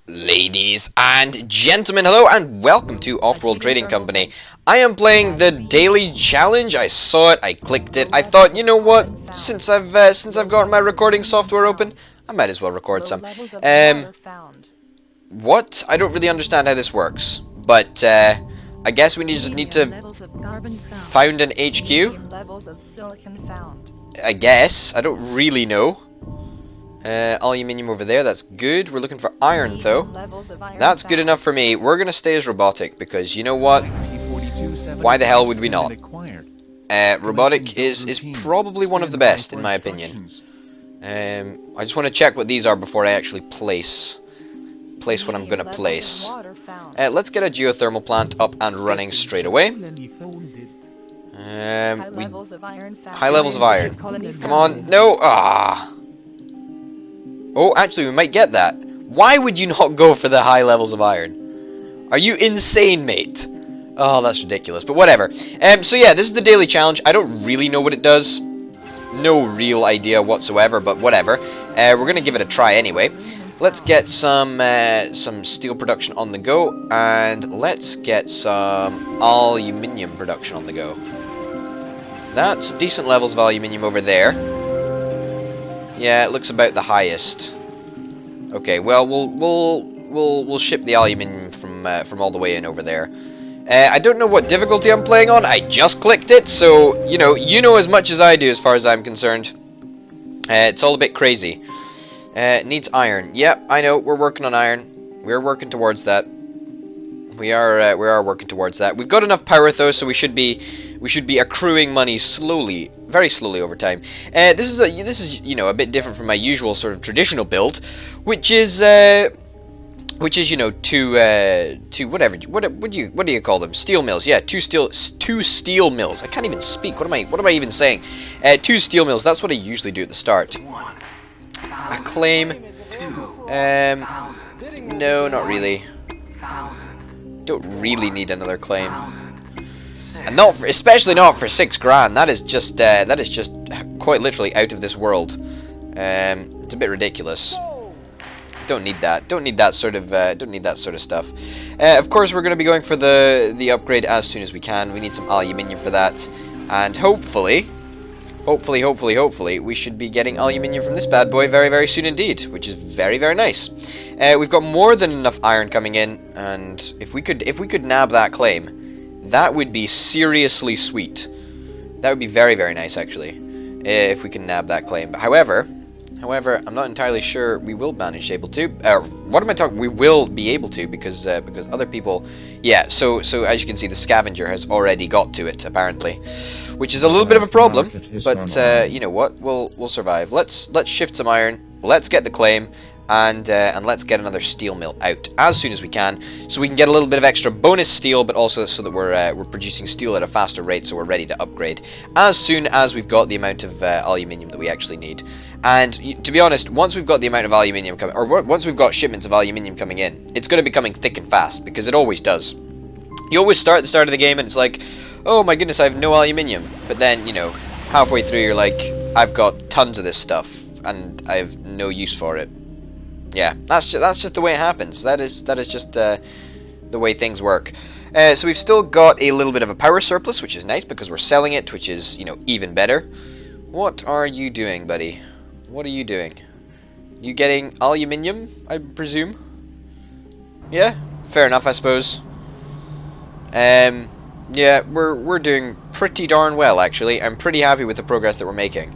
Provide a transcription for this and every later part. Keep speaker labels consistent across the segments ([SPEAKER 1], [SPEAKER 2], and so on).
[SPEAKER 1] Ladies and gentlemen, hello and welcome to Offworld Trading Company. I am playing the daily challenge. I saw it, I clicked it. I thought, you know what? Since I've got my recording software open, I might as well record some. What? I don't really understand how this works, but I guess we just need to find an HQ. I guess I don't really know. Aluminium over there, that's good. We're looking for iron though. That's good enough for me. We're gonna stay as robotic because you know what? Why the hell would we not? Robotic is probably one of the best in my opinion. I just want to check what these are before I actually place what I'm gonna place. Let's get a geothermal plant up and running straight away. High levels of iron. Come on, no! Oh, actually, we might get that. Why would you not go for the high levels of iron? Are you insane, mate? Oh, that's ridiculous, but whatever. So yeah, this is the daily challenge. I don't really know what it does. No real idea whatsoever, but whatever. We're going to give it a try anyway. Let's get some steel production on the go, and let's get some aluminium production on the go. That's decent levels of aluminium over there. Yeah, it looks about the highest. Okay, well, we'll ship the aluminium from all the way in over there. I don't know what difficulty I'm playing on. I just clicked it, so you know as much as I do as far as I'm concerned. It's all a bit crazy. It needs iron. Yep, I know. We're working on iron. We're working towards that. We are working towards that. We've got enough power though, so we should be accruing money slowly, very slowly over time. This is a bit different from my usual sort of traditional build, which is two whatever what do you call them? Steel mills. Yeah, two steel mills. I can't even speak. What am I even saying? Two steel mills. That's what I usually do at the start. A claim. No, not really. Don't really need another claim, and especially not for $6,000. That is just quite literally out of this world. It's a bit ridiculous. Don't need that. Don't need that sort of stuff. Of course, we're going to be going for the upgrade as soon as we can. We need some aluminium for that, and hopefully, we should be getting aluminium from this bad boy very, very soon indeed, which is very, very nice. We've got more than enough iron coming in, and if we could nab that claim, that would be seriously sweet. That would be very, very nice, actually, if we can nab that claim. But however, I'm not entirely sure we will manage able to. What am I talking? We will be able to because other people. Yeah. So as you can see, the scavenger has already got to it apparently, which is a little bit of a problem. But you know what? We'll survive. Let's shift some iron. Let's get the claim. And let's get another steel mill out as soon as we can, so we can get a little bit of extra bonus steel, but also so that we're producing steel at a faster rate, so we're ready to upgrade as soon as we've got the amount of aluminium that we actually need. And to be honest, once we've got the amount of aluminium coming, or once we've got shipments of aluminium coming in, it's going to be coming thick and fast because it always does. You always start at the start of the game and it's like, oh my goodness, I have no aluminium, but then halfway through you're like, I've got tons of this stuff and I have no use for it. Yeah, that's just the way it happens. That is just the way things work. So we've still got a little bit of a power surplus, which is nice because we're selling it, which is even better. What are you doing, buddy? What are you doing? You getting aluminium, I presume? Yeah, fair enough, I suppose. Yeah, we're doing pretty darn well actually. I'm pretty happy with the progress that we're making.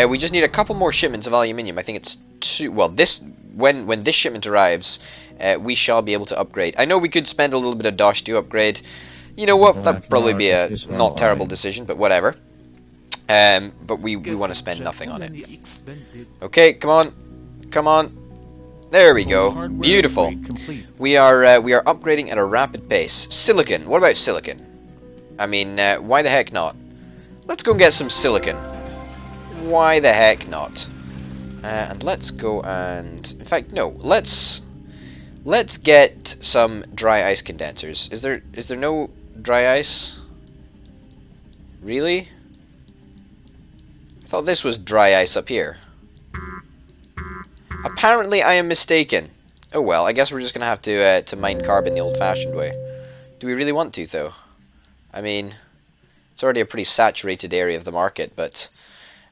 [SPEAKER 1] We just need a couple more shipments of aluminium. I think it's two. Well, when this shipment arrives, we shall be able to upgrade. I know we could spend a little bit of dosh to upgrade. You know what? That'd probably be a not terrible decision, but whatever. But we want to spend nothing on it. Okay, come on. There we go. Beautiful. We are upgrading at a rapid pace. Silicon. What about silicon? I mean, why the heck not? Let's go and get some silicon. Why the heck not? And let's go and... In fact, no. Let's get some dry ice condensers. Is there no dry ice? Really? I thought this was dry ice up here. Apparently I am mistaken. Oh well, I guess we're just going to have to mine carbon the old-fashioned way. Do we really want to, though? I mean, it's already a pretty saturated area of the market, but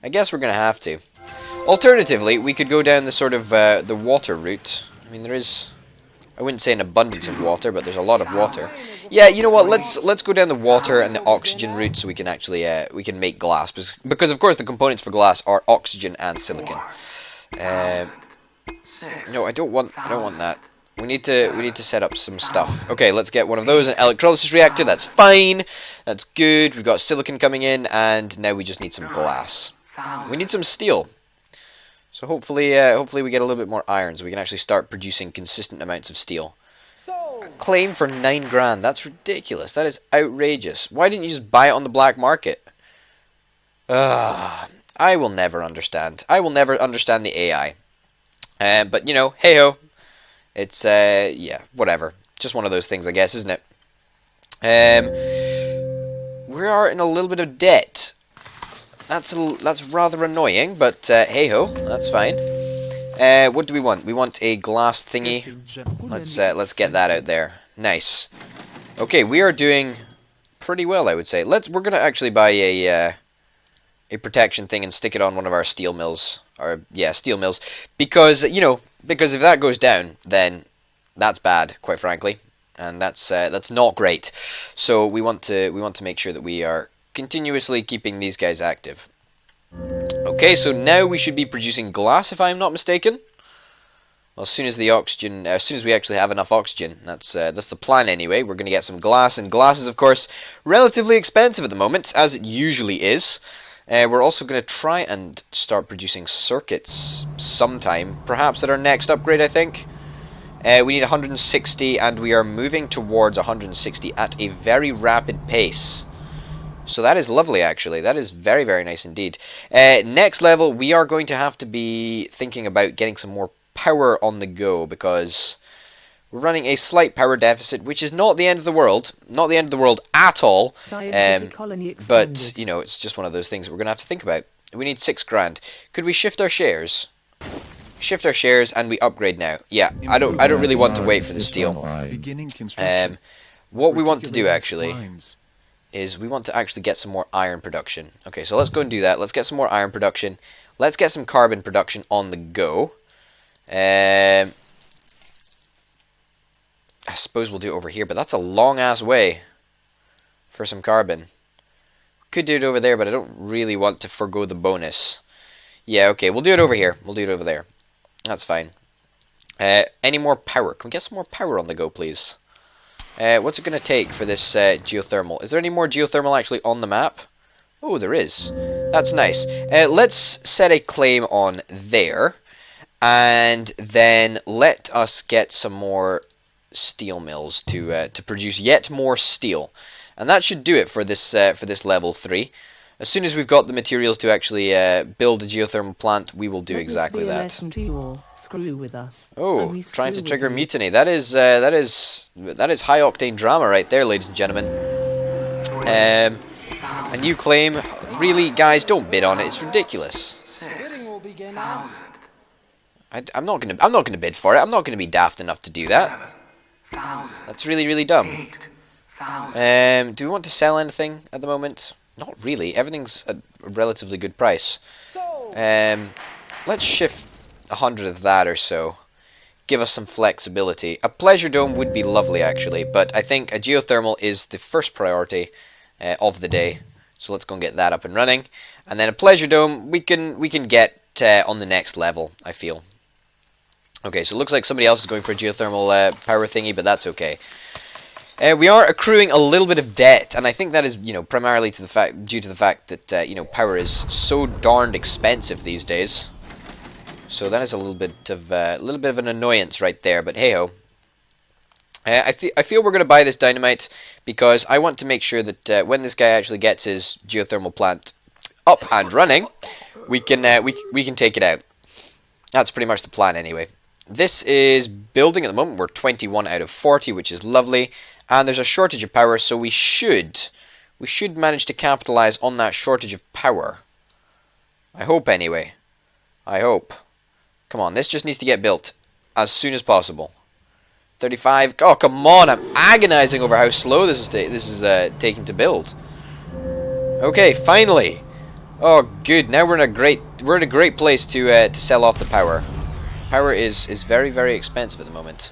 [SPEAKER 1] I guess we're going to have to. Alternatively, we could go down the sort of the water route. I mean, there is, I wouldn't say an abundance of water, but there's a lot of water. Yeah, you know what? Let's go down the water and the oxygen route so we can actually we can make glass, because of course the components for glass are oxygen and silicon. No, I don't want that. We need to set up some stuff. Okay, let's get one of those, an electrolysis reactor. That's fine. That's good. We've got silicon coming in, and now we just need some glass. We need some steel. So hopefully we get a little bit more iron, so we can actually start producing consistent amounts of steel. A claim for 9 grand. That's ridiculous. That is outrageous. Why didn't you just buy it on the black market? I will never understand. I will never understand the AI. But you know, hey ho. It's yeah, whatever. Just one of those things, I guess, isn't it? We are in a little bit of debt. That's rather annoying, but hey ho, that's fine. What do we want? We want a glass thingy. Let's get that out there. Nice. Okay, we are doing pretty well, I would say. We're gonna actually buy a protection thing and stick it on one of our steel mills, or yeah, steel mills, because you know, because if that goes down, then that's bad, quite frankly, and that's not great. So we want to make sure that we are continuously keeping these guys active. Okay, so now we should be producing glass, if I'm not mistaken. Well, as soon as we actually have enough oxygen, that's the plan anyway. We're going to get some glass, and glass is of course relatively expensive at the moment, as it usually is. We're also going to try and start producing circuits sometime, perhaps at our next upgrade, I think. We need 160, and we are moving towards 160 at a very rapid pace. So that is lovely, actually. That is very, very nice indeed. Next level, we are going to have to be thinking about getting some more power on the go, because we're running a slight power deficit, which is not the end of the world. Not the end of the world at all. But, you know, it's just one of those things that we're going to have to think about. We need 6 grand. Could we shift our shares? Shift our shares and we upgrade now. Yeah, I don't really want to wait for the steel. What we want to do, actually, is we want to actually get some more iron production. Okay, so let's go and do that. Let's get some more iron production. Let's get some carbon production on the go. I suppose we'll do it over here, but that's a long-ass way for some carbon. Could do it over there, but I don't really want to forgo the bonus. Yeah, okay, we'll do it over here. We'll do it over there. That's fine. Any more power? Can we get some more power on the go, please? What's it going to take for this geothermal? Is there any more geothermal actually on the map? Oh, there is. That's nice. Let's set a claim on there. And then let us get some more steel mills to produce yet more steel. And that should do it for this level 3. As soon as we've got the materials to actually build a geothermal plant, we will do exactly that.
[SPEAKER 2] Screw with us.
[SPEAKER 1] Oh, trying to trigger mutiny. That is high octane drama right there, ladies and gentlemen. A new claim. Really, guys, don't bid on it. It's ridiculous. I'm not gonna bid for it. I'm not gonna be daft enough to do that. That's really, really dumb. Do we want to sell anything at the moment? Not really. Everything's at a relatively good price. Let's shift 100 of that or so. Give us some flexibility. A pleasure dome would be lovely, actually, but I think a geothermal is the first priority of the day. So let's go and get that up and running, and then a pleasure dome we can get on the next level, I feel. Okay, so it looks like somebody else is going for a geothermal power thingy, but that's okay. We are accruing a little bit of debt, and I think that is, you know, primarily due to the fact that you know, power is so darned expensive these days. So that is a little bit of an annoyance right there. But hey ho. I feel we're going to buy this dynamite because I want to make sure that when this guy actually gets his geothermal plant up and running, we can take it out. That's pretty much the plan anyway. This is building at the moment. We're 21 out of 40, which is lovely. And there's a shortage of power, so we should manage to capitalize on that shortage of power. I hope anyway. I hope. Come on, this just needs to get built as soon as possible. 35. Oh, come on! I'm agonizing over how slow this is taking to build. Okay, finally. Oh, good. Now we're in a great place to sell off the power. Power is very, very expensive at the moment.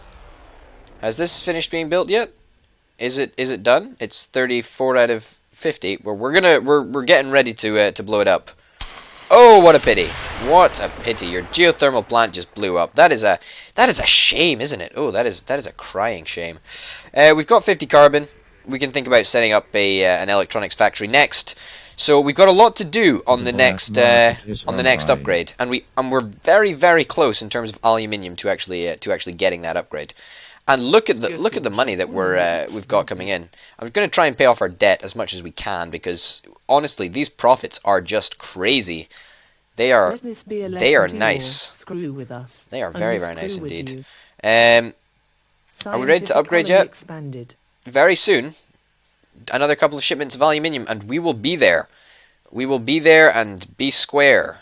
[SPEAKER 1] Has this finished being built yet? Is it done? It's 34 out of 50. We're getting ready to blow it up. Oh, what a pity! What a pity! Your geothermal plant just blew up. That is a shame, isn't it? Oh, that is a crying shame. We've got 50 carbon. We can think about setting up an electronics factory next. So we've got a lot to do on the next upgrade, and we're very, very close in terms of aluminium to actually getting that upgrade. And look at the money that we've got coming in. I'm going to try and pay off our debt as much as we can, because honestly, these profits are just crazy. They are nice. They are very, very nice indeed. Are we ready to upgrade yet? Very soon. Another couple of shipments of aluminium, and we will be there. We will be there and be square.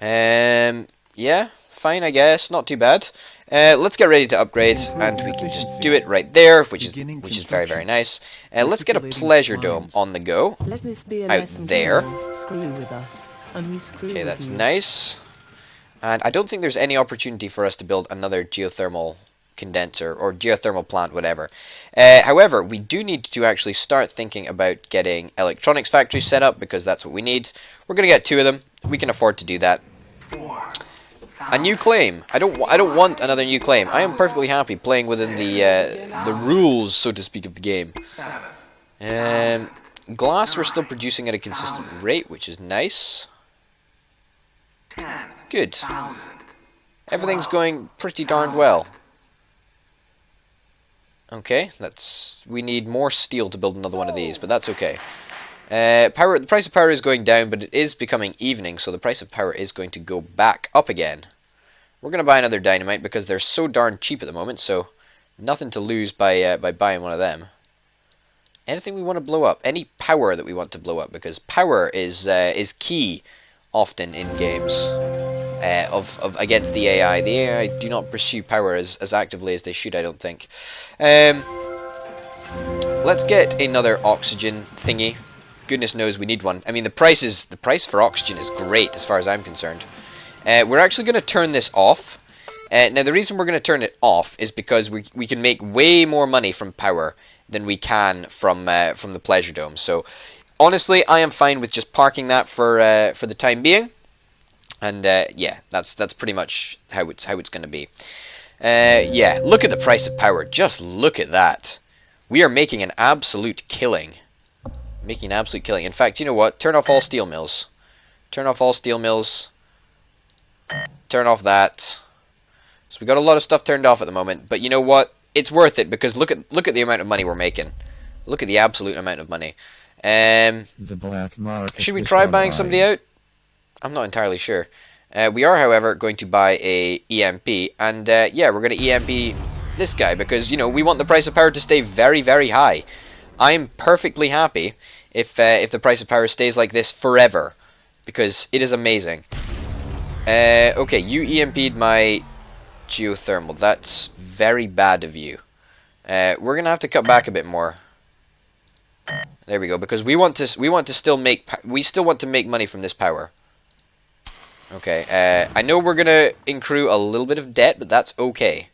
[SPEAKER 1] Yeah, fine, I guess. Not too bad. Let's get ready to upgrade, and we can just do it right there, which is very, very nice. Let's get a pleasure dome on the go. Out there. Okay, that's nice. And I don't think there's any opportunity for us to build another geothermal condenser or geothermal plant, whatever. However, we do need to actually start thinking about getting electronics factories set up, because that's what we need. We're going to get 2 of them. We can afford to do that. A new claim. I don't want another new claim. I am perfectly happy playing within the rules, so to speak, of the game. Glass we're still producing at a consistent rate, which is nice. Good. Everything's going pretty darned well. Okay, we need more steel to build another one of these, but that's okay. The price of power is going down, but it is becoming evening, so the price of power is going to go back up again. We're going to buy another dynamite because they're so darn cheap at the moment, so nothing to lose by buying one of them. Anything we want to blow up, any power that we want to blow up, because power is key often in games against the AI. The AI do not pursue power as actively as they should, I don't think. Let's get another oxygen thingy. Goodness knows we need one. I mean, the price for oxygen is great as far as I'm concerned. We're actually going to turn this off. Now, the reason we're going to turn it off is because we can make way more money from power than we can from the pleasure dome. So, honestly, I am fine with just parking that for the time being. And yeah, that's pretty much how it's going to be. Yeah, look at the price of power. Just look at that. We are making an absolute killing. Making an absolute killing. In fact, you know what? Turn off all steel mills. Turn off all steel mills. Turn off that. So we got a lot of stuff turned off at the moment, but you know what? It's worth it, because look at the amount of money we're making. Look at the absolute amount of money.
[SPEAKER 3] The black market
[SPEAKER 1] should we try buying somebody out? I'm not entirely sure. We are, however, going to buy a EMP, and yeah, we're going to EMP this guy, because, you know, we want the price of power to stay very, very high. I'm perfectly happy if the price of power stays like this forever, because it is amazing. Okay, you EMP'd my geothermal. That's very bad of you. We're gonna have to cut back a bit more. There we go, because we still want to make money from this power. Okay, I know we're gonna accrue a little bit of debt, but that's okay.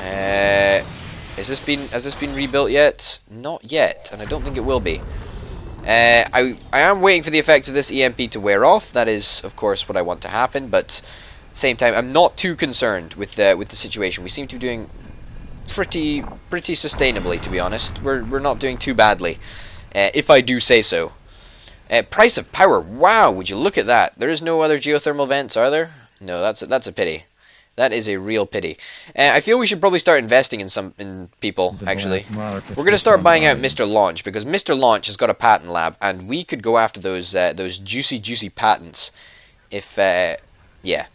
[SPEAKER 1] Has this been rebuilt yet? Not yet, and I don't think it will be. I am waiting for the effects of this EMP to wear off. That is, of course, what I want to happen. But at the same time, I'm not too concerned with the situation. We seem to be doing pretty sustainably, to be honest. We're not doing too badly, if I do say so. Price of power. Wow, would you look at that? There is no other geothermal vents, are there? No, that's a pity. That is a real pity. I feel we should probably start investing in people, actually. We're going to start buying out Mr. Launch, because Mr. Launch has got a patent lab, and we could go after those juicy patents. If, yeah,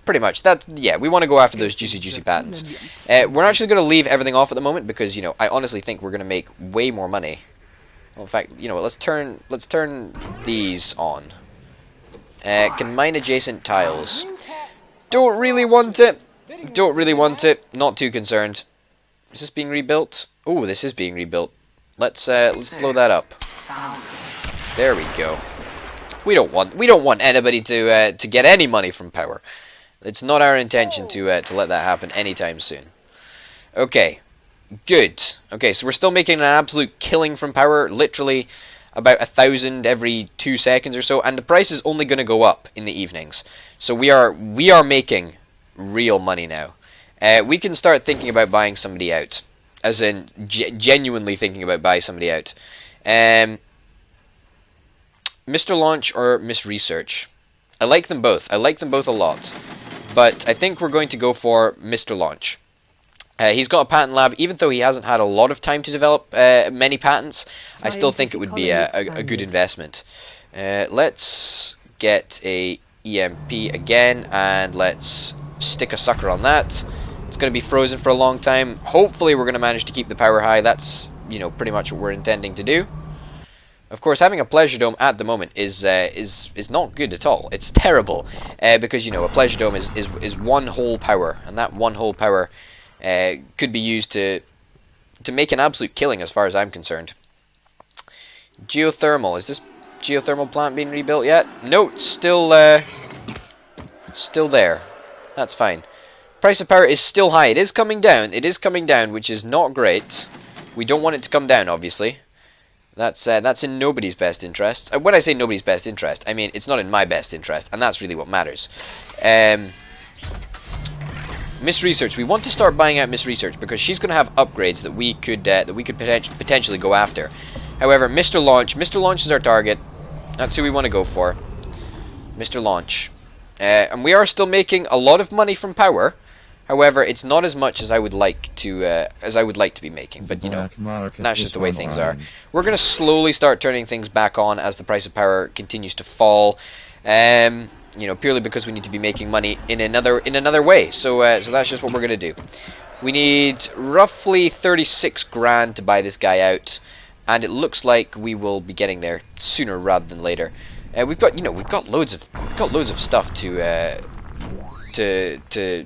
[SPEAKER 1] pretty much. Yeah, we want to go after those juicy patents. We're actually going to leave everything off at the moment, because, you know, I honestly think we're going to make way more money. Well, in fact, you know what, let's turn these on. Can mine adjacent tiles. Don't really want it. Don't really want it. Not too concerned. Is this being rebuilt? Oh, this is being rebuilt. Let's slow that up. There we go. We don't want anybody to get any money from power. It's not our intention to let that happen anytime soon. Okay, good. Okay, so we're still making an absolute killing from power, literally about 1,000 every 2 seconds or so, and the price is only going to go up in the evenings. So we are making real money now. We can start thinking about buying somebody out, as in genuinely thinking about buying somebody out. Mr. Launch or Miss Research. I like them both. I like them both a lot. But I think we're going to go for Mr. Launch. He's got a patent lab. Even though he hasn't had a lot of time to develop many patents, I still think it would be a good investment. Let's get a EMP again, and let's stick a sucker on that. It's going to be frozen for a long time. Hopefully we're going to manage to keep the power high. That's, you know, pretty much what we're intending to do. Of course, having a pleasure dome at the moment is not good at all. It's terrible because, you know, a pleasure dome is one whole power, and that one whole power could be used to make an absolute killing, as far as I'm concerned. Geothermal. Is this geothermal plant being rebuilt yet? No, it's still there. That's fine. Price of power is still high. It is coming down. It is coming down, which is not great. We don't want it to come down, obviously. That's in nobody's best interest. When I say nobody's best interest, I mean it's not in my best interest, and that's really what matters. Miss Research, we want to start buying out Miss Research because she's going to have upgrades that we could potentially go after. However, Mr. Launch is our target. That's who we want to go for. Mr. Launch, and we are still making a lot of money from power. However, it's not as much as I would like to be making. But you know, that's just the way things are. We're going to slowly start turning things back on as the price of power continues to fall. You know, purely because we need to be making money in another way. So that's just what we're going to do. We need roughly 36 grand to buy this guy out, and it looks like we will be getting there sooner rather than later. We've got loads of stuff to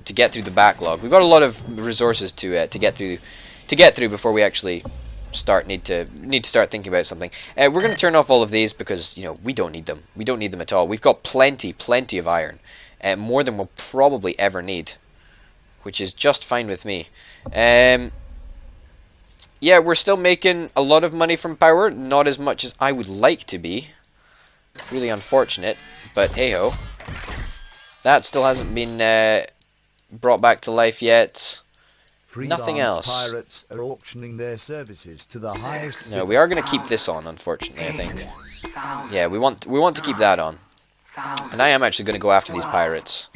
[SPEAKER 1] get through the backlog. We've got a lot of resources to get through before we actually need to start thinking about something. We're going to turn off all of these because, you know, we don't need them. We don't need them at all. We've got plenty of iron, more than we'll probably ever need, which is just fine with me. Yeah, we're still making a lot of money from power, not as much as I would like to be. Really unfortunate, but hey ho. That still hasn't been brought back to life yet. Nothing else.
[SPEAKER 4] Pirates are auctioning their services to the highest.
[SPEAKER 1] No, we are going to keep this on, unfortunately, I think. Yeah, we want to keep that on. And I am actually going to go after these pirates.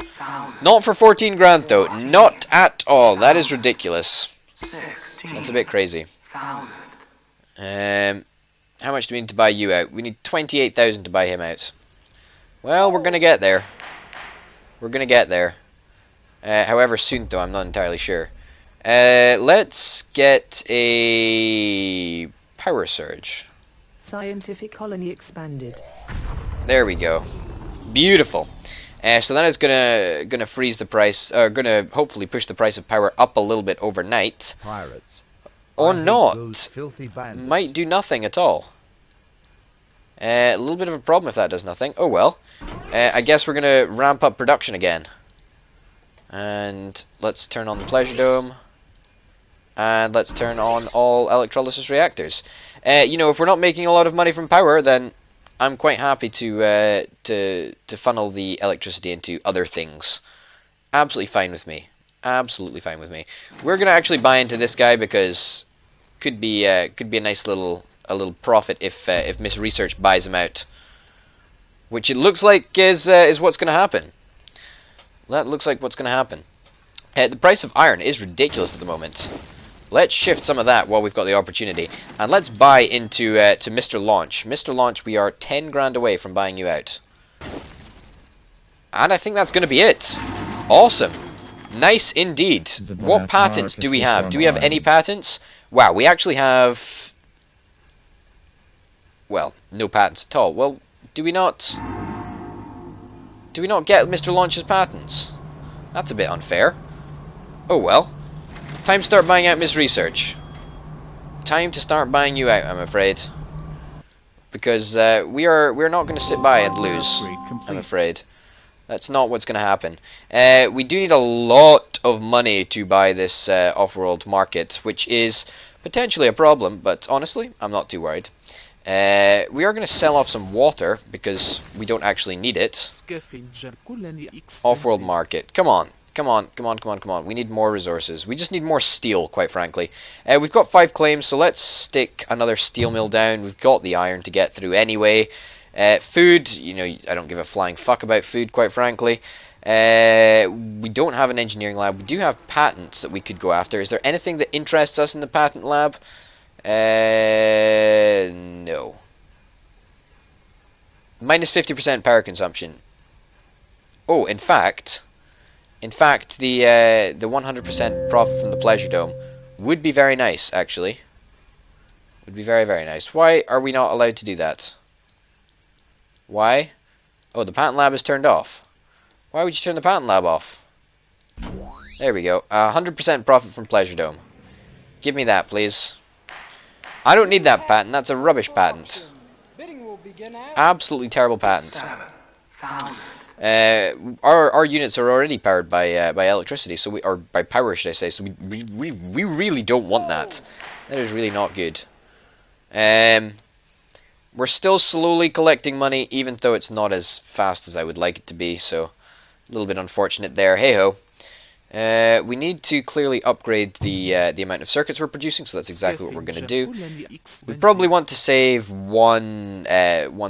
[SPEAKER 1] Not for 14 grand, though. Not at all. That is ridiculous. That's a bit crazy. How much do we need to buy you out? We need 28,000 to buy him out. Well, we're going to get there. We're going to get there. However soon, though, I'm not entirely sure. Let's get a power surge.
[SPEAKER 2] Scientific colony expanded.
[SPEAKER 1] There we go. Beautiful. So that is gonna freeze the price, or gonna hopefully push the price of power up a little bit overnight.
[SPEAKER 4] Pirates.
[SPEAKER 1] Or not.
[SPEAKER 4] Filthy bandits.
[SPEAKER 1] Might do nothing at all. A little bit of a problem if that does nothing. Oh well. I guess we're gonna ramp up production again. And let's turn on the pleasure dome. And let's turn on all electrolysis reactors. You know, if we're not making a lot of money from power, then I'm quite happy to funnel the electricity into other things. Absolutely fine with me. Absolutely fine with me. We're gonna actually buy into this guy because could be a nice little profit if Miss Research buys him out, which it looks like is what's gonna happen. That looks like what's gonna happen. The price of iron is ridiculous at the moment. Let's shift some of that while we've got the opportunity, and let's buy into to Mr. Launch. Mr. Launch, we are 10 grand away from buying you out, and I think that's going to be it. Awesome, nice indeed. What patents do we have? Do we have any patents? Wow, we actually have, well, no patents at all. Well, do we not get Mr. Launch's patents? That's a bit unfair. Oh well. Time to start buying out Miss Research. Time to start buying you out, I'm afraid. Because we're not going to sit by and lose, I'm afraid. That's not what's going to happen. We do need a lot of money to buy this off-world market, which is potentially a problem, but honestly, I'm not too worried. We are going to sell off some water, because we don't actually need it. Off-world market. Come on. Come on, come on, come on, come on. We need more resources. We just need more steel, quite frankly. We've got 5 claims, so let's stick another steel mill down. We've got the iron to get through anyway. Food, you know, I don't give a flying fuck about food, quite frankly. We don't have an engineering lab. We do have patents that we could go after. Is there anything that interests us in the patent lab? No. Minus 50% power consumption. Oh, in fact, the 100% profit from the Pleasure Dome would be very nice, actually. Would be very, very nice. Why are we not allowed to do that? Why? Oh, the patent lab is turned off. Why would you turn the patent lab off? There we go. 100% profit from Pleasure Dome. Give me that, please. I don't need that patent. That's a rubbish patent. Absolutely terrible patent. Our units are already powered by electricity, so or by power, should I say? So we really don't want that. That is really not good. We're still slowly collecting money, even though it's not as fast as I would like it to be. So a little bit unfortunate there. Hey ho. We need to clearly upgrade the amount of circuits we're producing, so that's exactly what we're going to do. We probably want to save one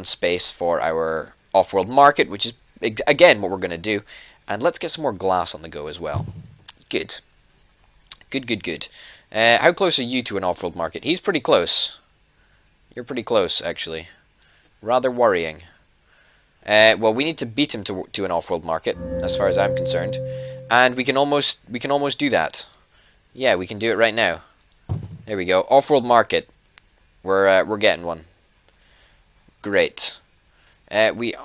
[SPEAKER 1] space for our off-world market, which is again what we're going to do. And let's get some more glass on the go as well. Good. Good. How close are you to an off-world market? He's pretty close. You're pretty close, actually. Rather worrying. Well, we need to beat him to an off-world market, as far as I'm concerned. And we can almost do that. Yeah, we can do it right now. There we go. Off-world market. We're getting one. Great. We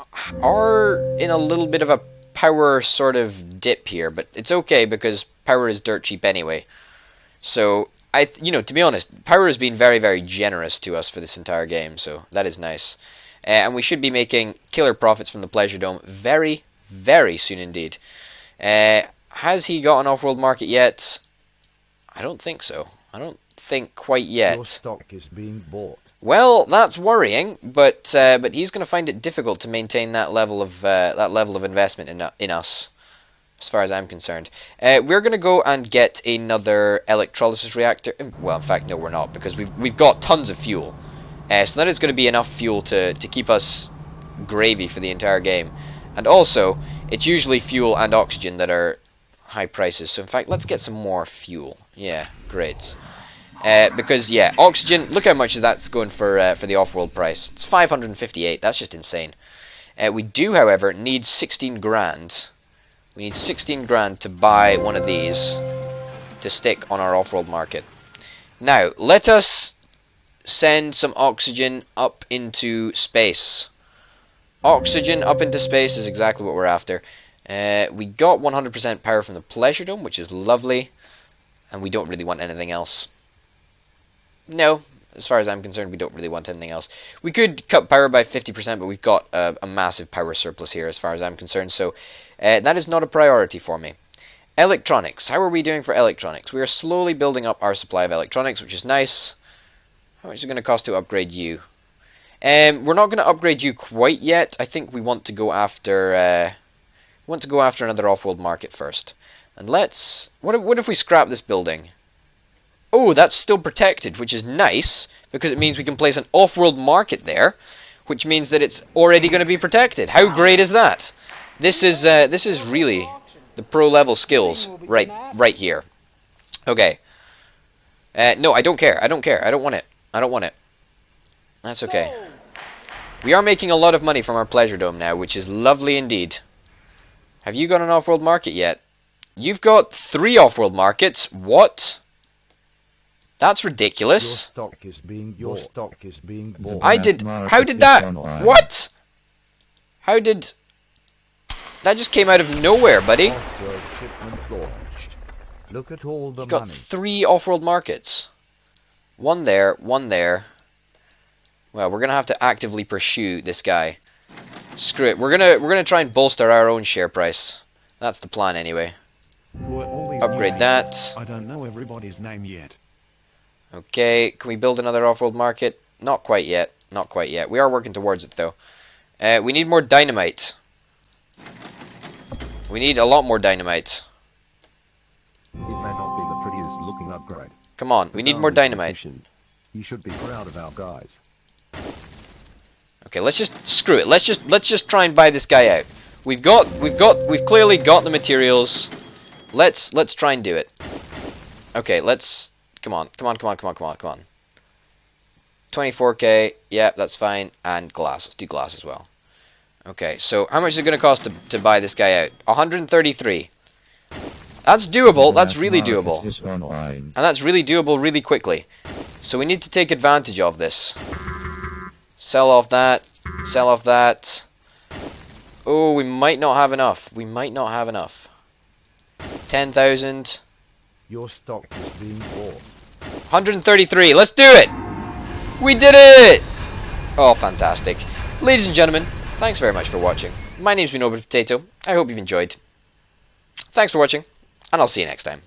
[SPEAKER 1] are in a little bit of a power sort of dip here, but it's okay because power is dirt cheap anyway. So to be honest, power has been very, very generous to us for this entire game, so that is nice. And we should be making killer profits from the Pleasure Dome very, very soon indeed. Has he got an off-world market yet? I don't think so. I don't think quite yet.
[SPEAKER 4] Your stock is being bought.
[SPEAKER 1] Well, that's worrying, but he's going to find it difficult to maintain that level of investment in us, as far as I'm concerned. We're going to go and get another electrolysis reactor. Well, in fact, no, we're not, because we've got tons of fuel. So that is going to be enough fuel to keep us gravy for the entire game. And also, it's usually fuel and oxygen that are high prices. So in fact, let's get some more fuel. Yeah, great. Because yeah, oxygen. Look how much that's going for the off-world price. It's 558. That's just insane. We do, however, need 16 grand. We need 16 grand to buy one of these to stick on our off-world market. Now, let us send some oxygen up into space. Oxygen up into space is exactly what we're after. We got 100% power from the Pleasure Dome, which is lovely. And we don't really want anything else. No, as far as I'm concerned, we don't really want anything else. We could cut power by 50%, but we've got a massive power surplus here as far as I'm concerned. So that is not a priority for me. Electronics. How are we doing for electronics? We are slowly building up our supply of electronics, which is nice. How much is it going to cost to upgrade you? We're not going to upgrade you quite yet. I think we want to go after another off-world market first. And let's... What if we scrap this building? Oh, that's still protected, which is nice, because it means we can place an off-world market there, which means that it's already going to be protected. How great is that? This is really the pro-level skills right here. Okay. No, I don't care. I don't want it. I don't want it. That's okay. We are making a lot of money from our Pleasure Dome now, which is lovely indeed. Have you got an off-world market yet? You've got 3 off-world markets. What? That's ridiculous.
[SPEAKER 4] Your stock is being bought.
[SPEAKER 1] How did that? What? How did? That just came out of nowhere, buddy.
[SPEAKER 4] Offworld shipment launched. Look at all the
[SPEAKER 1] You've got
[SPEAKER 4] money.
[SPEAKER 1] 3 off-world markets. One there, one there. Well, we're gonna have to actively pursue this guy. Screw it. We're gonna try and bolster our own share price. That's the plan anyway. Upgrade that.
[SPEAKER 5] I don't know everybody's name yet.
[SPEAKER 1] Okay, can we build another off-world market? Not quite yet. Not quite yet. We are working towards it though. We need more dynamite. We need a lot more dynamite.
[SPEAKER 6] It may not be the prettiest looking upgrade.
[SPEAKER 1] Come on, we need more dynamite.
[SPEAKER 6] You should be proud of our guys.
[SPEAKER 1] Okay, let's just screw it. Let's just try and buy this guy out. We've clearly got the materials. Let's try and do it. Okay, let's come on. 24k. Yeah, that's fine. And glass. Let's do glass as well. Okay, so how much is it going to cost to buy this guy out? 133. That's doable. That's really doable. And that's really doable really quickly. So we need to take advantage of this. Sell off that. Sell off that. Oh, we might not have enough. We might not have enough. 10,000.
[SPEAKER 4] Your stock is being bought.
[SPEAKER 1] 133. Let's do it! We did it! Oh, fantastic. Ladies and gentlemen, thanks very much for watching. My name's been Potato. I hope you've enjoyed. Thanks for watching, and I'll see you next time.